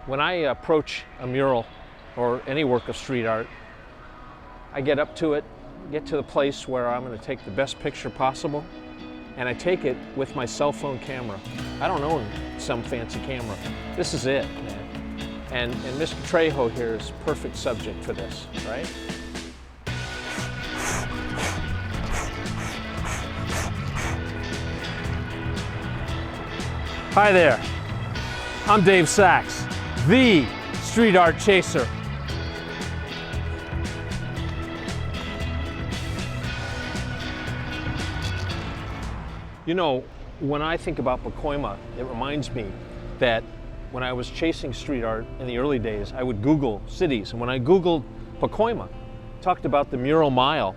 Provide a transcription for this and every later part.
When I approach a mural or any work of street art, I get up to it, get to the place where I'm going to take the best picture possible, and I take it with my cell phone camera. I don't own some fancy camera. This is it, man. And Mr. Trejo here is perfect subject for this, right? Hi there, I'm Dave Sachs, the street art chaser. You know, when I think about Pacoima, it reminds me that when I was chasing street art in the early days, I would Google cities. And when I Googled Pacoima, talked about the Mural Mile.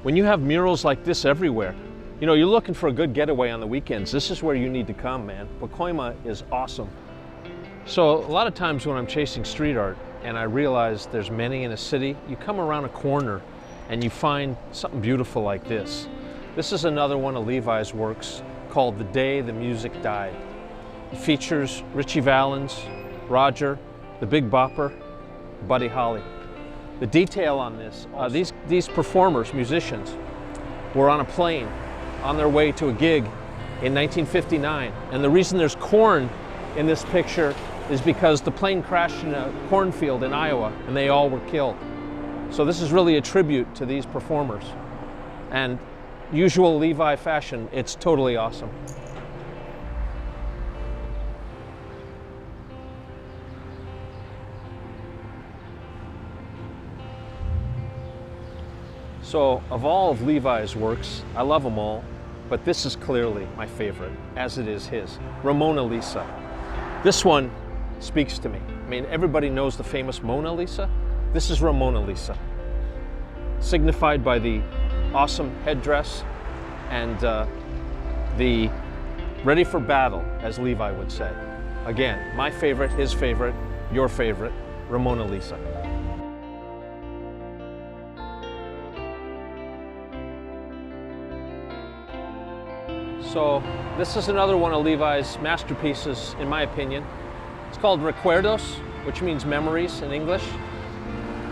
When you have murals like this everywhere, you know, you're looking for a good getaway on the weekends. This is where you need to come, man. Pacoima is awesome. So a lot of times when I'm chasing street art and I realize there's many in a city, you come around a corner and you find something beautiful like this. This is another one of Levi's works called The Day the Music Died. It features Richie Valens, Roger, the Big Bopper, Buddy Holly. The detail on this, these performers, musicians, were on a plane on their way to a gig in 1959. And the reason there's corn in this picture is because the plane crashed in a cornfield in Iowa and they all were killed. So this is really a tribute to these performers. And usual Levi fashion, it's totally awesome. So of all of Levi's works, I love them all, but this is clearly my favorite, as it is his, Mona Lisa. This one speaks to me. I mean, everybody knows the famous Mona Lisa. This is Mona Lisa, signified by the awesome headdress and the ready for battle, as Levi would say. Again, my favorite, his favorite, your favorite, Mona Lisa. So this is another one of Levi's masterpieces, in my opinion. It's called Recuerdos, which means memories in English.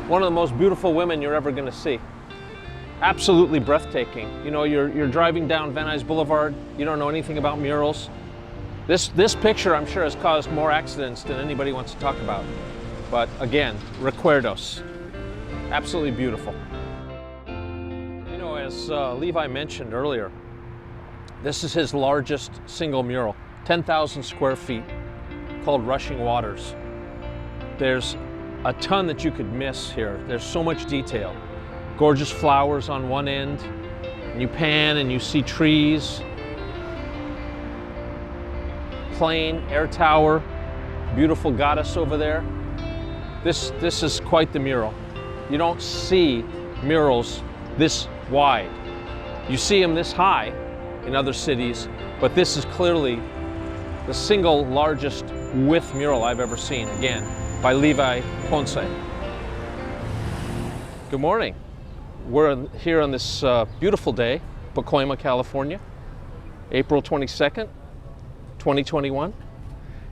One of the most beautiful women you're ever going to see. Absolutely breathtaking. You know, you're driving down Van Nuys Boulevard, you don't know anything about murals. This picture, I'm sure, has caused more accidents than anybody wants to talk about. But again, Recuerdos. Absolutely beautiful. You know, as Levi mentioned earlier, this is his largest single mural, 10,000 square feet, called Rushing Waters. There's a ton that you could miss here. There's so much detail. Gorgeous flowers on one end, and you pan and you see trees, plane, air tower, beautiful goddess over there. This is quite the mural. You don't see murals this wide. You see them this high in other cities, but this is clearly the single largest width mural I've ever seen, again, by Levi Ponce. Good morning. We're here on this beautiful day, Pacoima, California, April 22nd, 2021.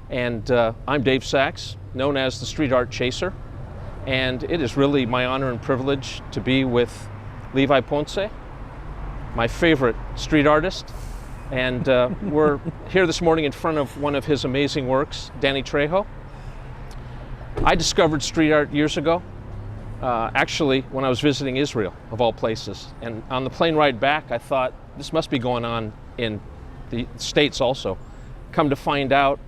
And I'm Dave Sachs, known as the Street Art Chaser. And it is really my honor and privilege to be with Levi Ponce, my favorite street artist. And we're here this morning in front of one of his amazing works, Danny Trejo. I discovered street art years ago. Actually, when I was visiting Israel, of all places. And on the plane ride back, I thought, this must be going on in the States also. Come to find out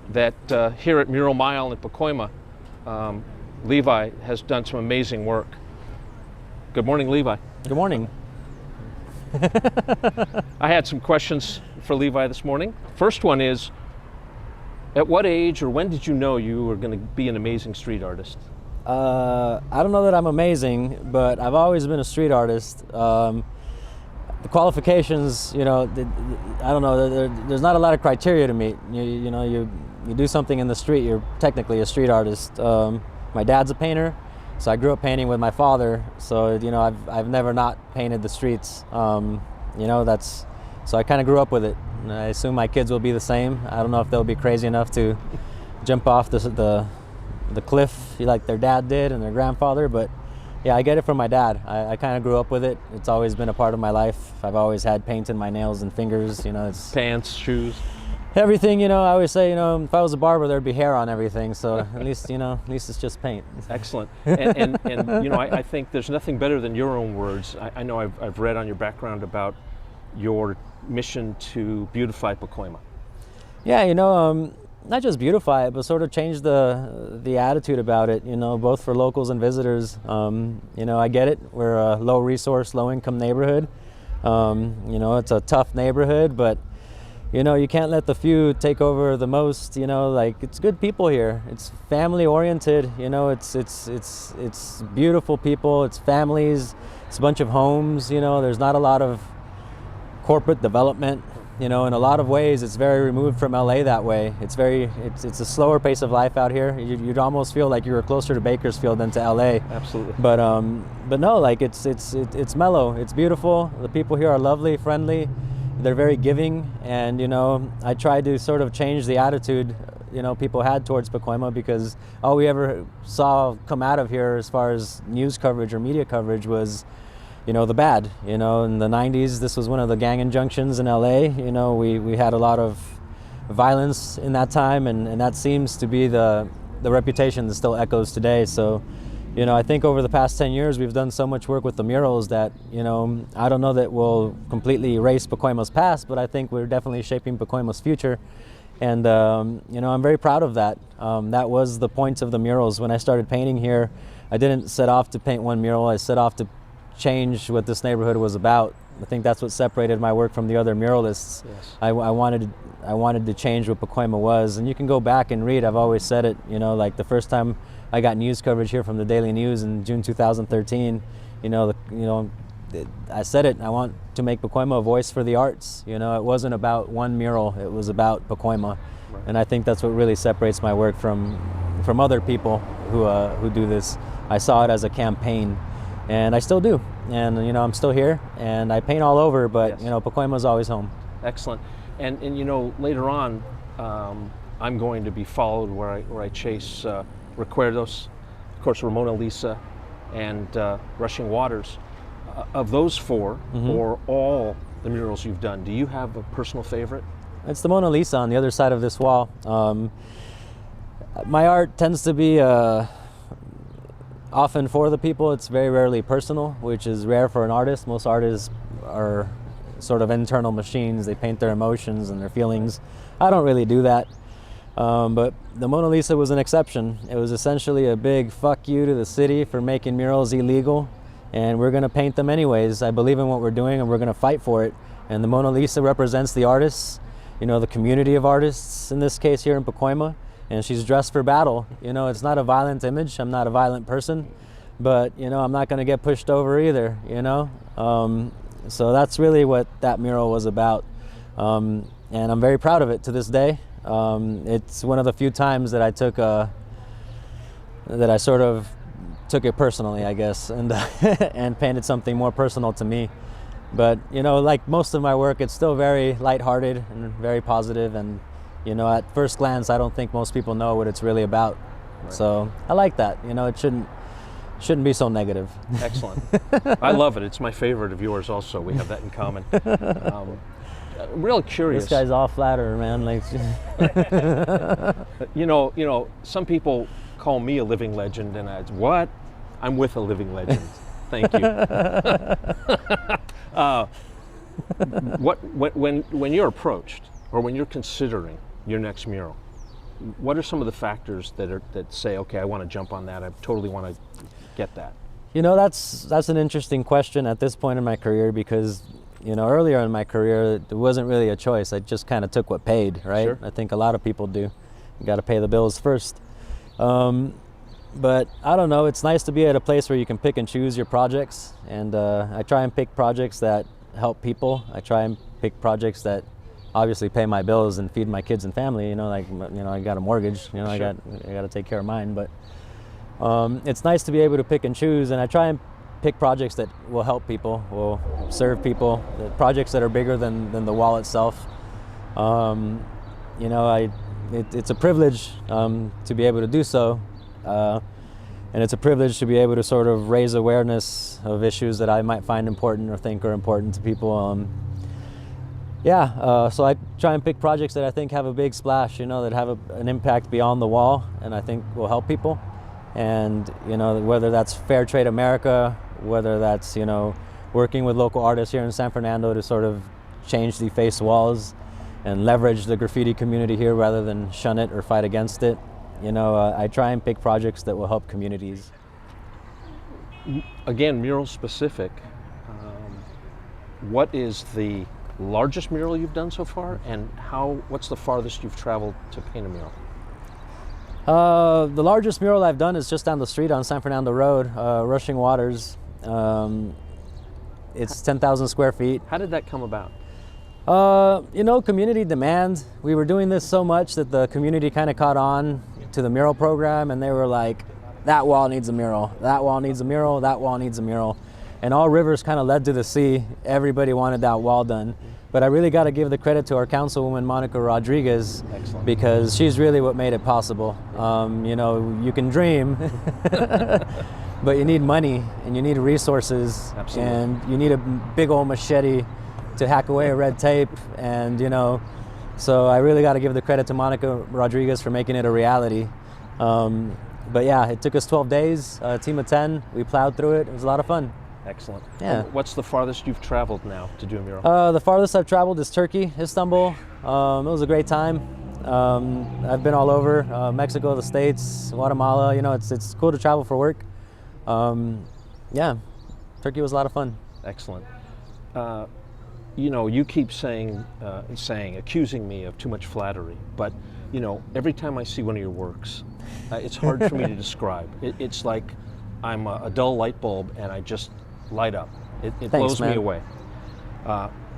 that here at Mural Mile in Pacoima, Levi has done some amazing work. Good morning, Levi. Good morning. I had some questions for Levi this morning. First one is, at what age or when did you know you were going to be an amazing street artist? I don't know that I'm amazing, but I've always been a street artist. The qualifications, you know, I don't know, there's not a lot of criteria to meet. You do something in the street, you're technically a street artist. My dad's a painter, so I grew up painting with my father. So, you know, I've never not painted the streets. You know, so I kind of grew up with it. And I assume my kids will be the same. I don't know if they'll be crazy enough to jump off the the cliff like their dad did and their grandfather, but yeah, I get it from my dad. I kind of grew up with it. It's always been a part of my life. I've always had paint in my nails and fingers, you know. It's Pants, shoes. everything, you know. I always say, you know, if I was a barber, there'd be hair on everything. So at least, you know, at least it's just paint. Excellent. And you know, I think there's nothing better than your own words. I know I've read on your background about your mission to beautify Pacoima. Yeah, you know, not just beautify it, but sort of change the attitude about it, you know, both for locals and visitors. You know, I get it. We're a low resource, low income neighborhood. You know, it's a tough neighborhood, but you know, you can't let the few take over the most. You know, like, it's good people here. It's family oriented. You know, it's beautiful people. It's families. It's a bunch of homes. You know, there's not a lot of corporate development. You know, in a lot of ways, it's very removed from LA that way. It's a slower pace of life out here. You'd almost feel like you were closer to Bakersfield than to LA. Absolutely. But no, like, it's mellow. It's beautiful. The people here are lovely, friendly. They're very giving, and you know, I tried to sort of change the attitude, you know, people had towards Pacoima, because all we ever saw come out of here as far as news coverage or media coverage was, you know, the bad. You know, in the 90s, this was one of the gang injunctions in LA. You know, we had a lot of violence in that time, and that seems to be the reputation that still echoes today. So, you know, I think over the past 10 years, we've done so much work with the murals that, you know, I don't know that we'll completely erase Pacoima's past, but I think we're definitely shaping Pacoima's future. And, you know, I'm very proud of that. That was the point of the murals. When I started painting here, I didn't set off to paint one mural. I set off to change what this neighborhood was about. I think that's what separated my work from the other muralists. Yes. I wanted to change what Pacoima was. And you can go back and read, I've always said it, you know, like the first time I got news coverage here from the Daily News in June 2013. I said it. I want to make Pacoima a voice for the arts. You know, it wasn't about one mural. It was about Pacoima, right. And I think that's what really separates my work from other people who do this. I saw it as a campaign, and I still do. And you know, I'm still here, and I paint all over. But yes, you know, Pacoima's always home. Excellent. And you know, later on, I'm going to be followed where I chase Recuerdos, of course, Ramona Lisa, and Rushing Waters. Of those four, or all the murals you've done, do you have a personal favorite? It's the Mona Lisa on the other side of this wall. My art tends to be often for the people. It's very rarely personal, which is rare for an artist. Most artists are sort of internal machines. They paint their emotions and their feelings. I don't really do that. But the Mona Lisa was an exception. It was essentially a big fuck you to the city for making murals illegal, and we're going to paint them anyways. I believe in what we're doing, and we're going to fight for it. And the Mona Lisa represents the artists, you know, the community of artists in this case here in Pacoima, and she's dressed for battle. You know, it's not a violent image. I'm not a violent person, but you know, I'm not going to get pushed over either, you know. So that's really what that mural was about, and I'm very proud of it to this day. It's one of the few times that I sort of took it personally, I guess, and and painted something more personal to me. But you know, like most of my work, it's still very lighthearted and very positive. And you know, at first glance, I don't think most people know what it's really about. Right. So I like that. You know, it shouldn't be so negative. Excellent. I love it. It's my favorite of yours. Also, we have that in common. Real curious. This guy's all flatterer, man. Like, you know, some people call me a living legend, and what? I'm with a living legend. Thank you. When you're approached, or when you're considering your next mural, what are some of the factors that say, okay, I want to jump on that. I totally want to get that. You know, that's an interesting question at this point in my career, because you know, earlier in my career, it wasn't really a choice. I just kind of took what paid, right? Sure. I think a lot of people do. You got to pay the bills first. But I don't know, it's nice to be at a place where you can pick and choose your projects. And I try and pick projects that help people. I try and pick projects that obviously pay my bills and feed my kids and family. You know, like, you know, I got a mortgage, you know, sure. I got to take care of mine. But it's nice to be able to pick and choose. And I try and pick projects that will help people, will serve people, projects that are bigger than the wall itself. You know, it's a privilege to be able to do so, And it's a privilege to be able to sort of raise awareness of issues that I might find important or think are important to people. So I try and pick projects that I think have a big splash, that have an impact beyond the wall, and I think will help people. And whether that's Fair Trade America, whether that's working with local artists here in San Fernando to sort of change the face walls and leverage the graffiti community here rather than shun it or fight against it. I try and pick projects that will help communities. Again, mural specific. What is the largest mural you've done so far, and what's the farthest you've traveled to paint a mural? The largest mural I've done is just down the street on San Fernando Road, Rushing Waters. It's 10,000 square feet. How did that come about? Community demand. We were doing this so much that the community kind of caught on to the mural program, and they were like, that wall needs a mural, that wall needs a mural, that wall needs a mural. And all rivers kind of led to the sea. Everybody wanted that wall done. But I really got to give the credit to our councilwoman, Monica Rodriguez. Excellent. Because she's really what made it possible. You can dream, but you need money and you need resources. Absolutely. And you need a big old machete to hack away at red tape. And, so I really got to give the credit to Monica Rodriguez for making it a reality. But yeah, it took us 12 days, a team of 10. We plowed through it. It was a lot of fun. Excellent. Yeah. What's the farthest you've traveled now to do a mural? The farthest I've traveled is Turkey, Istanbul. It was a great time. I've been all over, Mexico, the States, Guatemala. It's cool to travel for work. Turkey was a lot of fun. Excellent. You keep accusing me of too much flattery, but every time I see one of your works, it's hard for me to describe. It's like I'm a dull light bulb and I just light up. It Thanks, blows man. me away.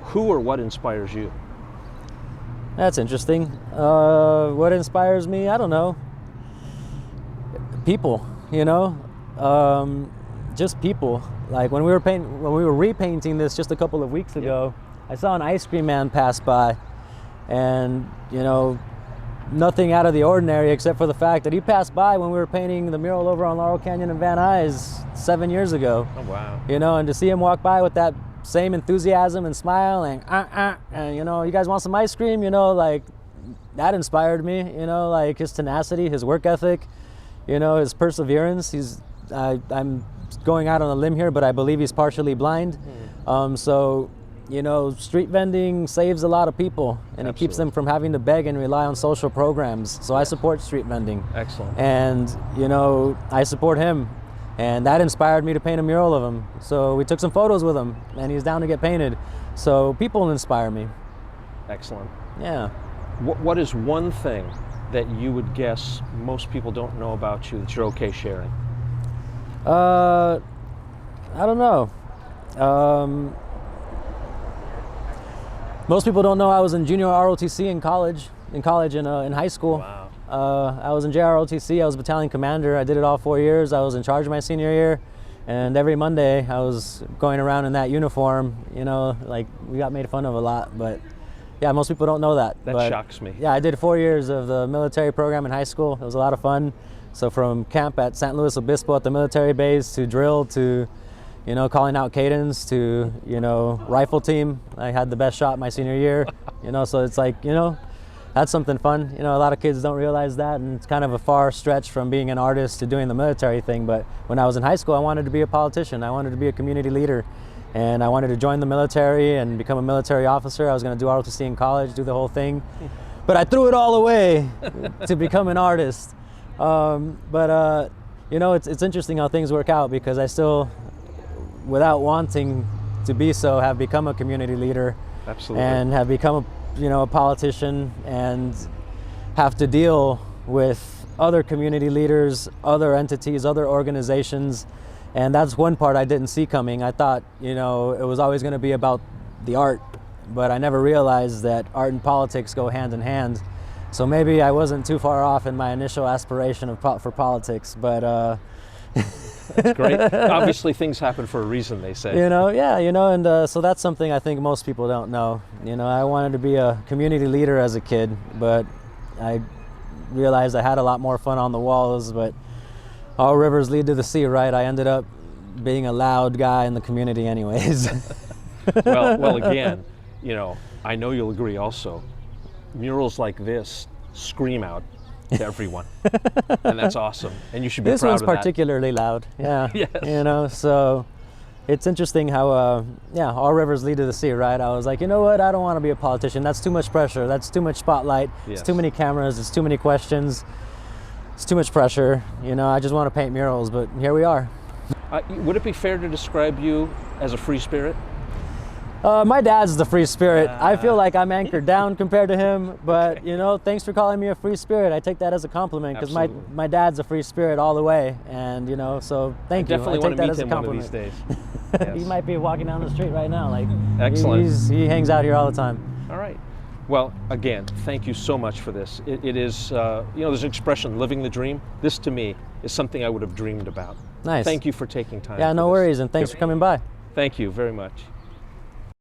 Who or what inspires you? That's interesting. What inspires me? I don't know. People, just people. Like when we were repainting this just a couple of weeks ago, I saw an ice cream man pass by, and nothing out of the ordinary except for the fact that he passed by when we were painting the mural over on Laurel Canyon and Van Nuys 7 years ago. Oh wow! And to see him walk by with that same enthusiasm and smile and you guys want some ice cream? That inspired me. Like his tenacity, his work ethic, his perseverance. I'm going out on a limb here, but I believe he's partially blind. Street vending saves a lot of people, and it keeps them from having to beg and rely on social programs. So I support street vending. Excellent. And, I support him. And that inspired me to paint a mural of him. So we took some photos with him, and he's down to get painted. So people inspire me. Excellent. Yeah. What is one thing that you would guess most people don't know about you that you're okay sharing? I don't know. Most people don't know I was in junior ROTC in college in high school. Wow. I was in JROTC, I was battalion commander. I did it all 4 years. I was in charge my senior year. And every Monday I was going around in that uniform, we got made fun of a lot, but yeah, most people don't know that. That shocks me. Yeah, I did 4 years of the military program in high school. It was a lot of fun. So from camp at San Luis Obispo at the military base to drill to calling out cadence to, rifle team. I had the best shot my senior year, so it's like, that's something fun. A lot of kids don't realize that, and it's kind of a far stretch from being an artist to doing the military thing. But when I was in high school, I wanted to be a politician. I wanted to be a community leader, and I wanted to join the military and become a military officer. I was going to do ROTC in college, do the whole thing. But I threw it all away to become an artist. It's interesting how things work out, because I still, without wanting to be so, have become a community leader. Absolutely. And have become a politician, and have to deal with other community leaders, other entities, other organizations. And that's one part I didn't see coming. I thought, it was always going to be about the art, but I never realized that art and politics go hand in hand. So maybe I wasn't too far off in my initial aspiration for politics, but That's great. Obviously, things happen for a reason, they say. So that's something I think most people don't know. I wanted to be a community leader as a kid, but I realized I had a lot more fun on the walls. But all rivers lead to the sea, right? I ended up being a loud guy in the community anyways. Well, again, you know, I know you'll agree also, murals like this scream out to everyone. And that's awesome. And you should be This proud one's of that. particularly loud, yeah. Yes. You know, so it's interesting how, yeah, all rivers lead to the sea, right? I was like, you know what, I don't want to be a politician. That's too much pressure. That's too much spotlight. Yes. It's too many cameras. It's too many questions. It's too much pressure. You know, I just want to paint murals, but here we are. Would it be fair to describe you as a free spirit? My dad's the free spirit. I feel like I'm anchored down compared to him, but Okay. you know, thanks for calling me a free spirit. I take that as a compliment because Absolutely. my dad's a free spirit all the way, and you know, so thank you. Definitely I want take to that meet as a him one of compliment. these days. He Yes. might be walking down the street right now. Like, Excellent. he hangs out here all the time. All right. Well, again, thank you so much for this. It is, you know, there's an expression, living the dream. This, to me, is something I would have dreamed about. Nice. Thank you for taking time. Yeah, for no this. worries, and thanks for coming by. Thank you very much.